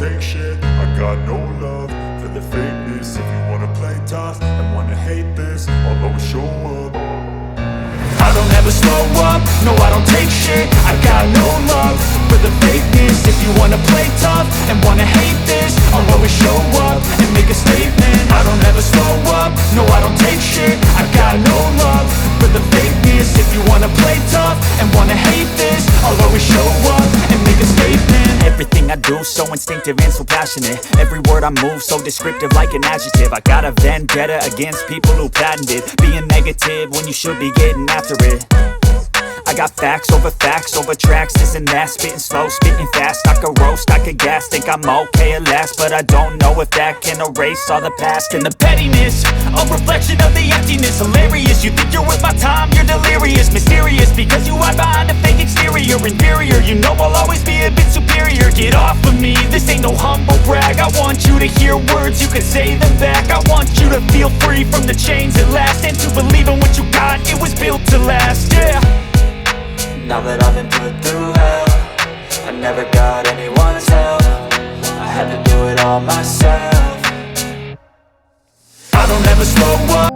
take shit. I got no love for the fakeness. If you wanna play tough and wanna hate this, I'll always show up. I don't ever slow up, no I don't take shit. I got no love for the fakeness. If you wanna play tough and wanna hate this, I'll always show up and make a statement. I don't ever slow up, no I don't take shit. I got no love for the fakeness. If you wanna play tough and wanna hate this, I'll always show up and make a statement. Everything I do so instinctive and so passionate. Every word I move so descriptive like an adjective. I got a vendetta against people who patented being negative when you should be getting after it. I got facts over tracks, this and that. Spitting slow, spitting fast, I could roast, I could gas. Think I'm okay at last, but I don't know if that can erase all the past. And the pettiness, a reflection of the emptiness. Hilarious, you think you're worth my time, you're delirious. Mysterious, because you hide behind a fake exterior. Inferior, you know I'll always be a bit superior. Get off of me, this ain't no humble brag. I want you to hear words, you can say them back. I want you to feel free from the chains at last, and to believe in what you got, it was built to last, yeah. Now that I've been put through hell, I never got anyone's help. I had to do it all myself. I don't ever slow up.